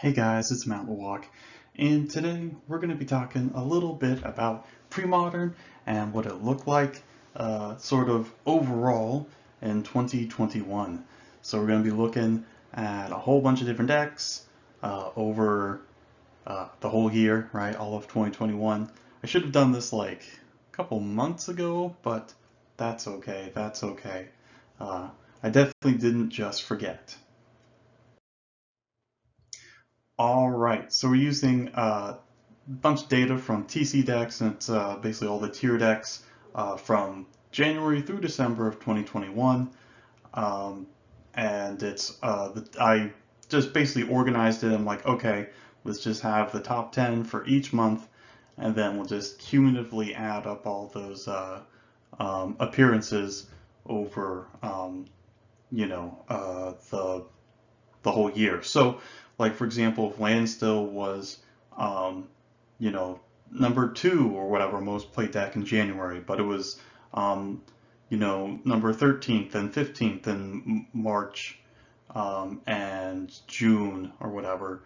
Hey guys, it's Mountain Walk, and today we're going to be talking a little bit about Premodern and what it looked like, sort of overall in 2021. So we're going to be looking at a whole bunch of different decks over the whole year, right? All of 2021. I should have done this like a couple months ago, but that's okay. That's okay. Uh, I definitely didn't just forget. All right, so we're using a bunch of data from TC decks, and it's basically all the tier decks from January through December of 2021. Um, and I just basically organized it. I'm like, okay, let's just have the top 10 for each month, and then we'll just cumulatively add up all those appearances over, the whole year. So, like for example, if Landstill was, um, you know, number two or whatever most played deck in January, but it was, number 13th and 15th in March and June or whatever.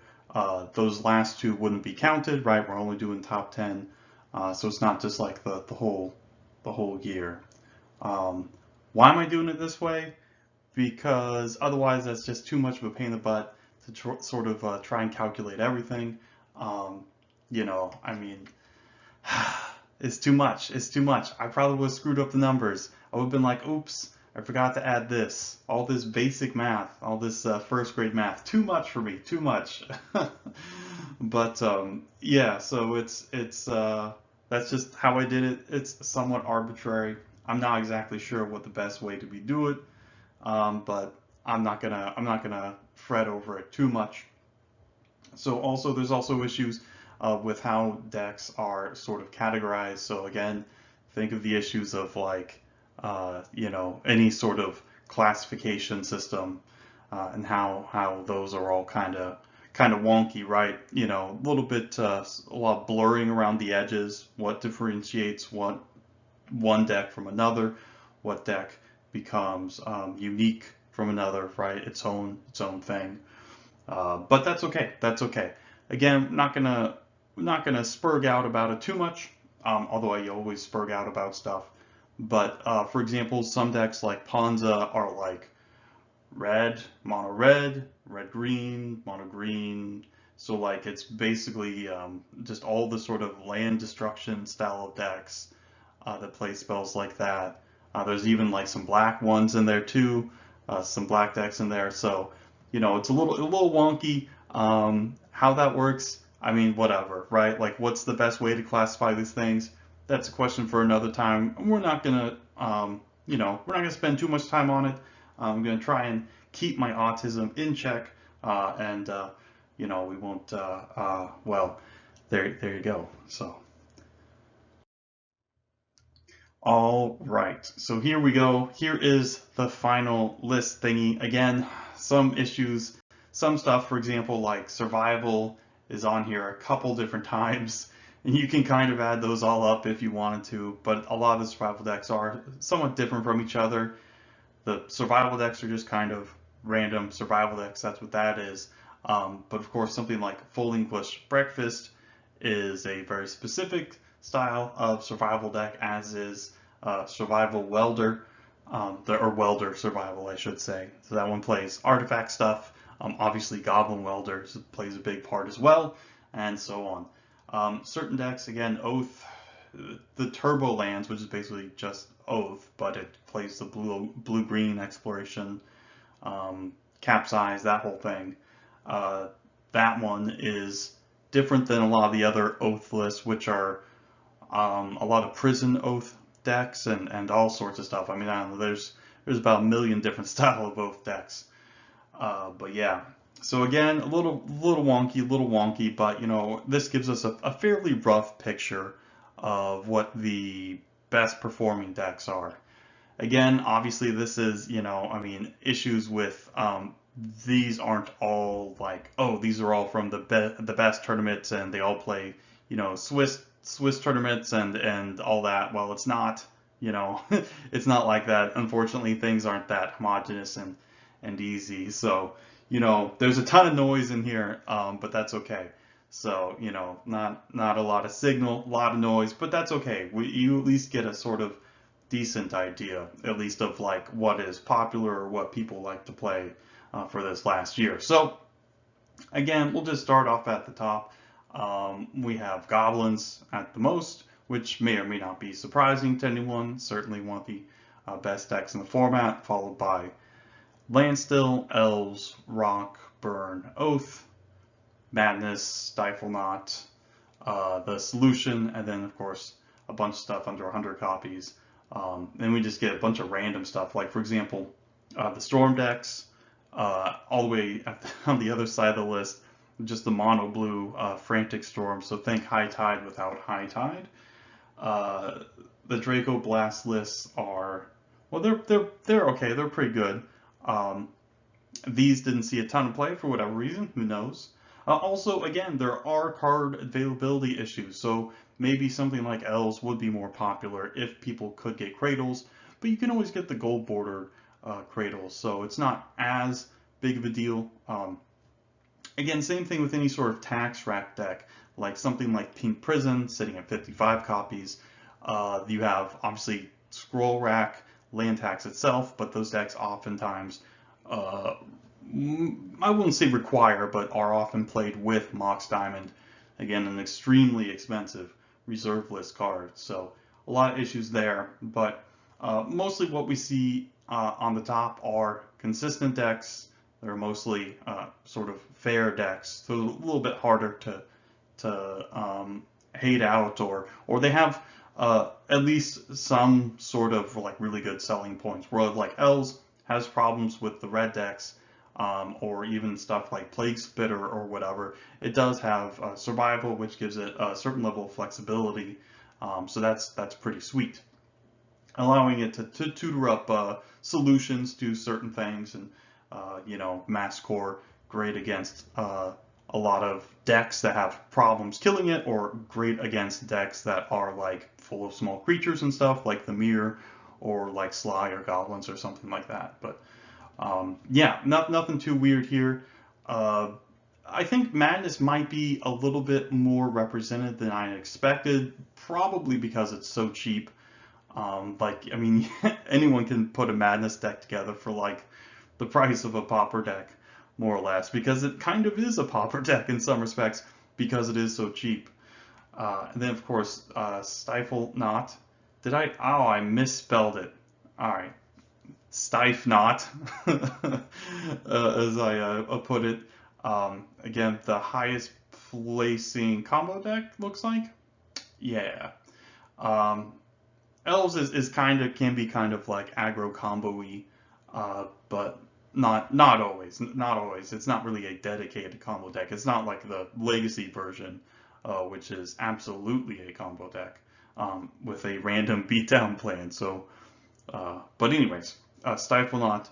Those last two wouldn't be counted, right? We're only doing top 10, so it's not just like the whole year. Um, why am I doing it this way? Because otherwise that's just too much of a pain in the butt to sort of try and calculate everything. Um, I mean, it's too much. It's too much. I probably would have screwed up the numbers. I would have been like, oops, I forgot to add this. All this basic math, all this first grade math. Too much for me. Too much. But yeah, so it's that's just how I did it. It's somewhat arbitrary. I'm not exactly sure what the best way to be do it, but I'm not gonna fret over it too much. So also there's also issues with how decks are sort of categorized. So again, think of the issues of like any sort of classification system and how those are all kind of wonky, right? A little bit a lot of blurring around the edges. What differentiates one deck from another? What deck becomes unique from another, right? Its own thing. But that's okay. That's okay. Again, not gonna spurg out about it too much. Although I always spurg out about stuff. But for example, some decks like Ponza are like red, red green, mono green. So like it's basically just all the sort of land destruction style of decks that play spells like that. There's even like some black ones in there too, some black decks in there. So, it's a little wonky. How that works, I mean, whatever, right? Like, what's the best way to classify these things? That's a question for another time. We're not gonna spend too much time on it. I'm gonna try and keep my autism in check, and we won't. Well, there you go. So. All right, so here we go. Here is the final list thingy. Again, some issues, some stuff, for example, like survival is on here a couple different times, and you can kind of add those all up if you wanted to, but a lot of the survival decks are somewhat different from each other. The survival decks are just kind of random survival decks, that's what that is. But of course, something like Full English Breakfast is a very specific style of survival deck, as is Survival Welder, or Welder Survival, I should say. So that one plays artifact stuff. Obviously, Goblin Welder plays a big part as well, and so on. Certain decks, again, Oath, the Turbo Lands, which is basically just Oath, but it plays the blue-green exploration, Capsize, that whole thing. That one is different than a lot of the other Oath lists, which are a lot of prison Oath decks and all sorts of stuff. I mean, I don't know, there's about a million different style of Oath decks. But yeah, so again, a little wonky, but this gives us a fairly rough picture of what the best performing decks are. Again, obviously this is, I mean, issues with these aren't all like, oh, these are all from the best tournaments and they all play, Swiss tournaments and all that. Well, it's not, it's not like that. Unfortunately, things aren't that homogenous and easy. So, you know, there's a ton of noise in here, but that's okay. So, you know, not a lot of signal, a lot of noise, but that's okay. You at least get a sort of decent idea, at least of like what is popular or what people like to play for this last year. So, again, we'll just start off at the top. We have goblins at the most, which may or may not be surprising to anyone. Certainly one of the best decks in the format, followed by Landstill, Elves, Rock, Burn, Oath, Madness, Stifle Not, the Solution, and then of course a bunch of stuff under 100 copies. And we just get a bunch of random stuff, like for example, the Storm decks, all the way on the other side of the list, just the mono blue Frantic Storm. So think High Tide without High Tide. The Draco Blast lists are, well, they're okay. They're pretty good. These didn't see a ton of play for whatever reason. Who knows? Also, again, there are card availability issues. So maybe something like Elves would be more popular if people could get Cradles, but you can always get the gold border Cradles. So it's not as big of a deal. Again, same thing with any sort of tax rack deck, like something like Pink Prison sitting at 55 copies. You have obviously Scroll Rack, land tax itself, but those decks oftentimes, I wouldn't say require, but are often played with Mox Diamond. Again, an extremely expensive reserve list card. So a lot of issues there, but mostly what we see on the top are consistent decks. They're mostly sort of fair decks, so a little bit harder to hate out, or they have at least some sort of like really good selling points. Where like Elves has problems with the red decks, or even stuff like Plague Spitter or whatever. It does have survival, which gives it a certain level of flexibility. So that's pretty sweet, allowing it to tutor up solutions to certain things. And you know, Mass Core, great against a lot of decks that have problems killing it, or great against decks that are like full of small creatures and stuff, like the Mirror, or like Sly or Goblins or something like that. But yeah, nothing too weird here. I think Madness might be a little bit more represented than I expected, probably because it's so cheap. Like, I mean, anyone can put a Madness deck together for like the price of a Pauper deck, more or less, because it kind of is a Pauper deck in some respects, because it is so cheap. And then, of course, Stifle Not. I misspelled it. Alright. Stife Not, as I put it. Again, the highest placing combo deck, looks like. Yeah. Elves can be kind of like aggro combo-y, but not always. Not always. It's not really a dedicated combo deck. It's not like the Legacy version, which is absolutely a combo deck, with a random beatdown plan. So, but anyways, Stifle Not,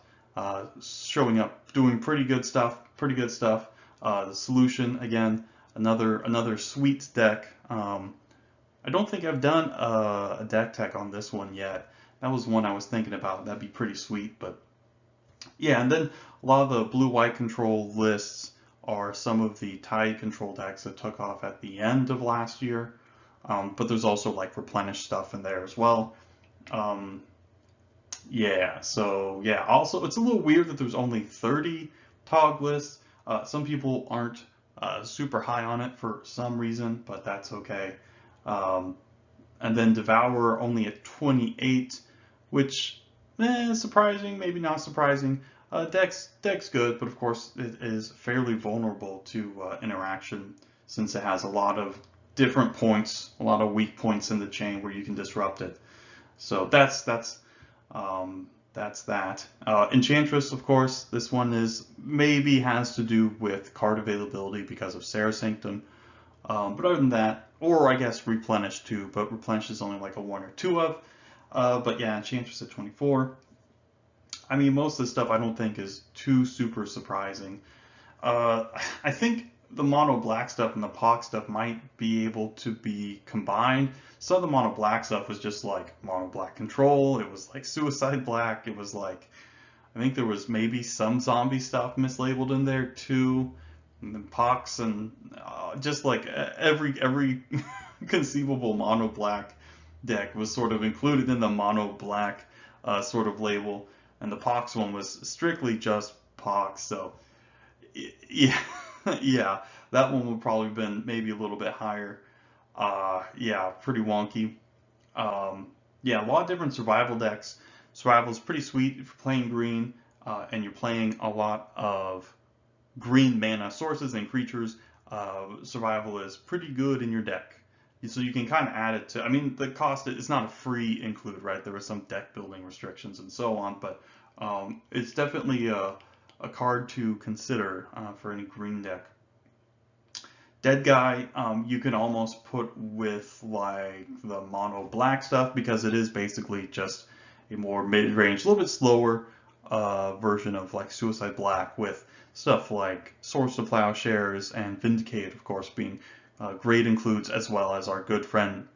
showing up, doing pretty good stuff. The Solution, again, another sweet deck. I don't think I've done a deck tech on this one yet. That was one I was thinking about. That'd be pretty sweet. But yeah, and then a lot of the blue-white control lists are some of the Tide control decks that took off at the end of last year. But there's also like Replenish stuff in there as well. Yeah, so yeah, also it's a little weird that there's only 30 TOG lists. Some people aren't super high on it for some reason, but that's okay. And then Devour only at 28, which surprising, maybe not surprising. Deck's good, but of course it is fairly vulnerable to interaction, since it has a lot of different points, a lot of weak points in the chain where you can disrupt it. So that's that. Enchantress, of course, this one maybe has to do with card availability because of Sarah Sanctum. But other than that, or I guess Replenish too, but Replenish is only like a 1 or 2 of. But yeah, Enchantress at 24. I mean, most of the stuff I don't think is too super surprising. I think the mono black stuff and the POC stuff might be able to be combined. Some of the mono black stuff was just like mono black control. It was like Suicide Black. It was like I think there was maybe some zombie stuff mislabeled in there too, and then pox and just like every conceivable mono black deck was sort of included in the mono black sort of label, and the pox one was strictly just pox. So yeah, yeah, that one would probably been maybe a little bit higher. Yeah, pretty wonky. Um, yeah, a lot of different survival decks. Survival is pretty sweet if you're playing green and you're playing a lot of green mana sources and creatures. Survival is pretty good in your deck. So you can kind of add it to, I mean, the cost, it's not a free include, right? There are some deck building restrictions and so on, but it's definitely a card to consider for any green deck. Dead Guy, you can almost put with like the mono black stuff because it is basically just a more mid-range, a little bit slower version of like Suicide Black with stuff like Swords to Plowshares and Vindicate, of course, being great includes, as well as our good friend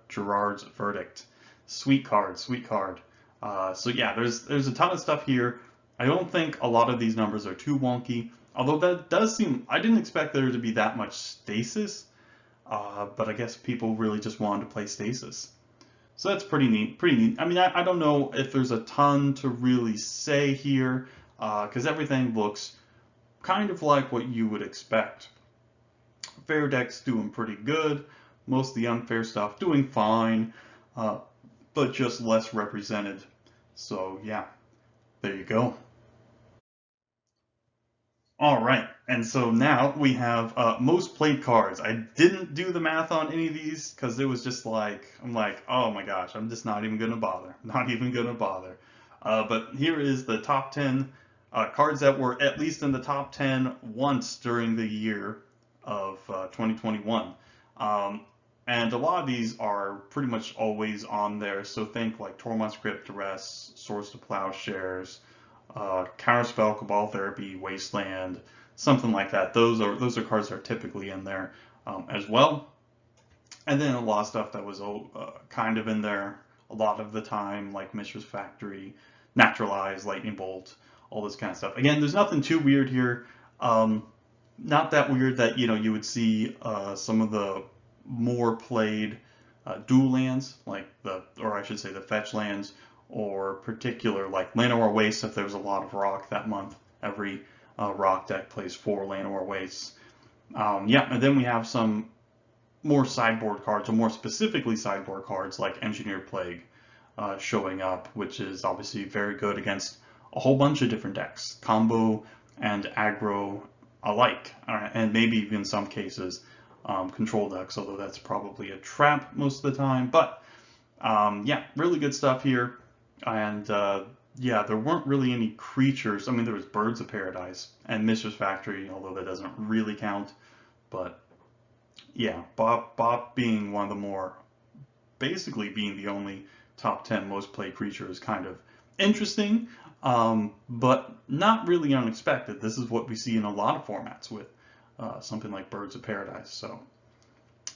Gerard's Verdict. Sweet card, sweet card. So yeah, there's a ton of stuff here. I don't think a lot of these numbers are too wonky. Although that does seem, I didn't expect there to be that much stasis, but I guess people really just wanted to play stasis. So that's pretty neat, pretty neat. I mean, I don't know if there's a ton to really say here, because everything looks kind of like what you would expect. Fair deck's doing pretty good. Most of the unfair stuff doing fine, but just less represented. So yeah, there you go. All right, and so now we have most played cards. I didn't do the math on any of these because it was just like, I'm like, oh my gosh, I'm just not even gonna bother. Not even gonna bother. But here is the top 10 cards that were at least in the top 10 once during the year of 2021. Um, and a lot of these are pretty much always on there. So think like Tormod's Crypt, Duress, Swords to Plowshares, Counterspell, Cabal Therapy, Wasteland, something like that. Those are cards that are typically in there as well. And then a lot of stuff that was kind of in there a lot of the time, like Mishra's Factory, Naturalize, Lightning Bolt, all this kind of stuff. Again, there's nothing too weird here. Um, Not that weird that you would see some of the more played dual lands, like or I should say the fetch lands, or particular like Llanowar Waste if there's a lot of rock that month. Every rock deck plays 4 Llanowar Wastes. Yeah, and then we have some more sideboard cards, or more specifically sideboard cards like Engineered Plague showing up, which is obviously very good against a whole bunch of different decks, combo and aggro alike, and maybe even in some cases control decks, although that's probably a trap most of the time. But yeah, really good stuff here. And yeah, there weren't really any creatures. I mean, there was Birds of Paradise and Mistress Factory, although that doesn't really count. But yeah, Bob being one of the more, basically being the only top 10 most played creature is kind of interesting, but not really unexpected. This is what we see in a lot of formats with something like Birds of Paradise. So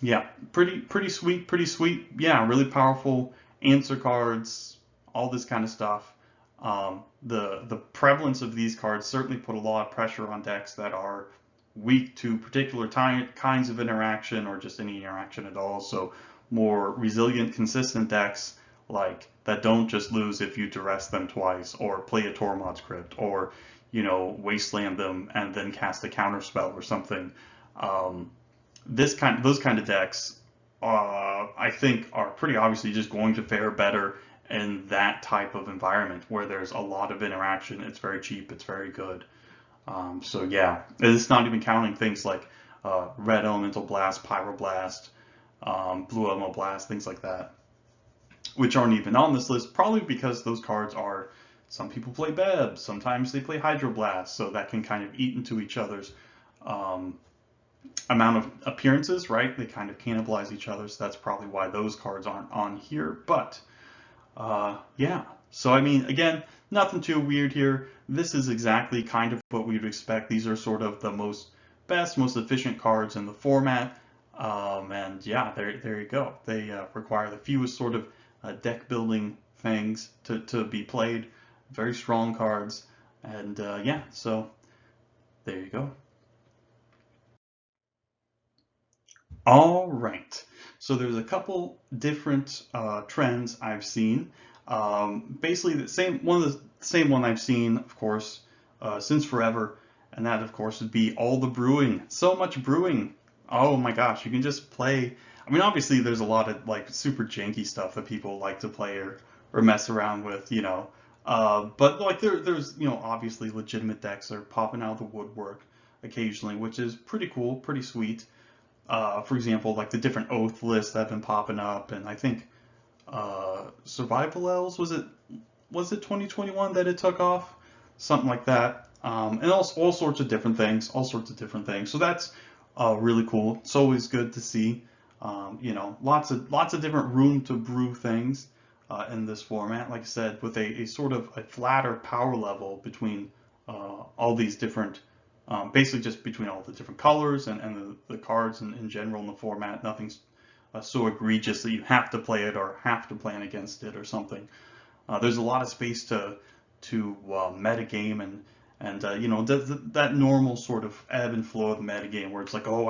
yeah, pretty sweet, pretty sweet. Yeah, really powerful answer cards, all this kind of stuff. The prevalence of these cards certainly put a lot of pressure on decks that are weak to particular kinds of interaction or just any interaction at all. So more resilient, consistent decks like that don't just lose if you duress them twice or play a Tormod's Crypt or wasteland them and then cast a counter spell or something. Those kind of decks, I think, are pretty obviously just going to fare better in that type of environment where there's a lot of interaction. It's very cheap. It's very good. So yeah, it's not even counting things like Red Elemental Blast, Pyroblast, Blue Elemental Blast, things like that, which aren't even on this list, probably because those cards are, some people play Beb, sometimes they play Hydroblast, so that can kind of eat into each other's amount of appearances, right? They kind of cannibalize each other, so that's probably why those cards aren't on here. But yeah, so I mean, again, nothing too weird here. This is exactly kind of what we would expect. These are sort of the most efficient cards in the format. And yeah, there you go. They require the fewest sort of deck building things to be played. very strong cards, and yeah, so there you go. All right. So there's a couple different trends I've seen. Basically, the same one I've seen, of course, since forever, and that, of course, would be all the brewing. So much brewing. Oh my gosh, you can just play. I mean, obviously, there's a lot of like super janky stuff that people like to play or mess around with, you know. But like there's obviously legitimate decks that are popping out of the woodwork occasionally, which is pretty cool, pretty sweet. For example, like the different oath lists that have been popping up, and I think Survival Elves was it 2021 that it took off, something like that, and all sorts of different things, all sorts of different things. So that's really cool. It's always good to see, lots of different room to brew things in this format. Like I said, with a sort of a flatter power level between all these different basically just between all the different colors and the cards in general in the format. Nothing's so egregious that you have to play it or have to plan against it or something. There's a lot of space to metagame and that normal sort of ebb and flow of the metagame where it's like, oh,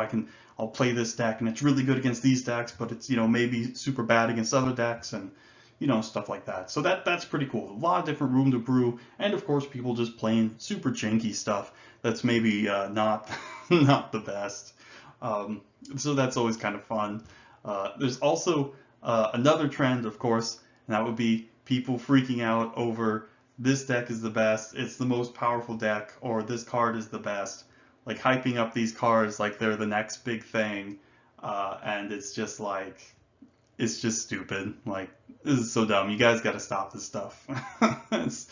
I'll play this deck and it's really good against these decks, but it's maybe super bad against other decks, and stuff like that. So that's pretty cool. A lot of different room to brew, and of course people just playing super janky stuff that's maybe not not the best. So that's always kind of fun. There's also another trend, of course, and that would be people freaking out over this deck is the best, it's the most powerful deck, or this card is the best. Like hyping up these cards like they're the next big thing, and it's just like, it's just stupid. Like, this is so dumb. You guys got to stop this stuff. It's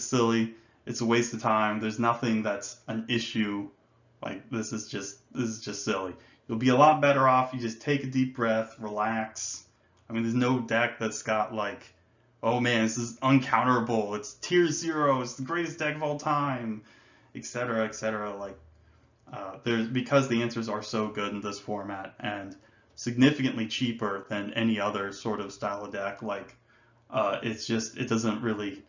silly. It's a waste of time. There's nothing that's an issue. Like, this is just silly. You'll be a lot better off. You just take a deep breath, relax. I mean, there's no deck that's got like, oh man, this is uncounterable. It's tier 0. It's the greatest deck of all time, etc., etc. Like, there's because the answers are so good in this format and significantly cheaper than any other sort of style of deck. Like, it doesn't really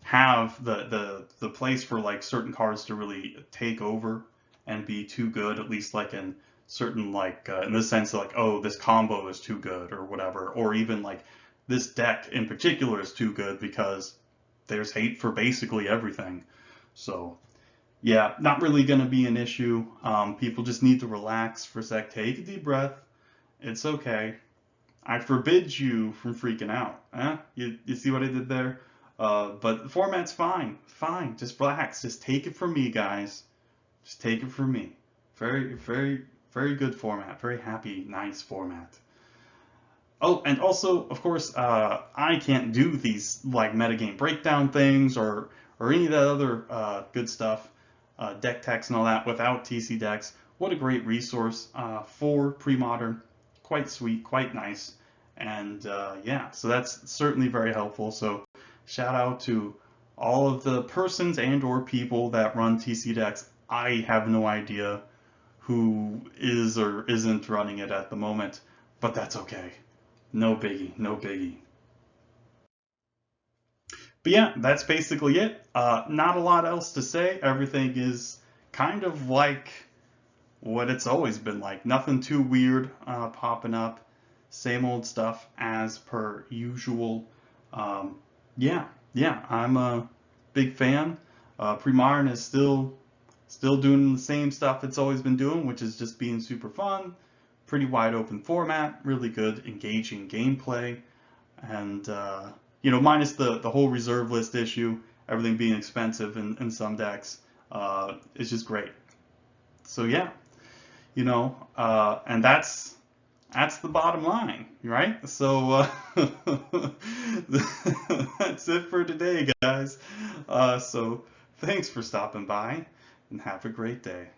have the place for like certain cards to really take over and be too good, at least like in certain like in the sense of like, oh, this combo is too good or whatever, or even like this deck in particular is too good because there's hate for basically everything. So yeah, not really going to be an issue. People just need to relax for a sec, take a deep breath. It's okay. I forbid you from freaking out. You see what I did there? But the format's fine. Fine. Just relax. Just take it from me, guys. Just take it from me. Very, very, very good format. Very happy, nice format. Oh, and also, of course, I can't do these like metagame breakdown things or any of that other good stuff, deck techs and all that without TC decks. What a great resource for Premodern. Quite sweet, quite nice, and yeah, so that's certainly very helpful. So shout out to all of the persons and or people that run TC decks. I have no idea who is or isn't running it at the moment, but that's okay. No biggie, no biggie. But yeah, that's basically it. Not a lot else to say. Everything is kind of like what it's always been like. Nothing too weird popping up. Same old stuff as per usual. Yeah, yeah, I'm a big fan. Premodern is still doing the same stuff it's always been doing, which is just being super fun. Pretty wide open format, really good engaging gameplay, and minus the whole reserve list issue, everything being expensive in some decks, is just great. So yeah, and that's the bottom line, right? So that's it for today, guys. So thanks for stopping by, and have a great day.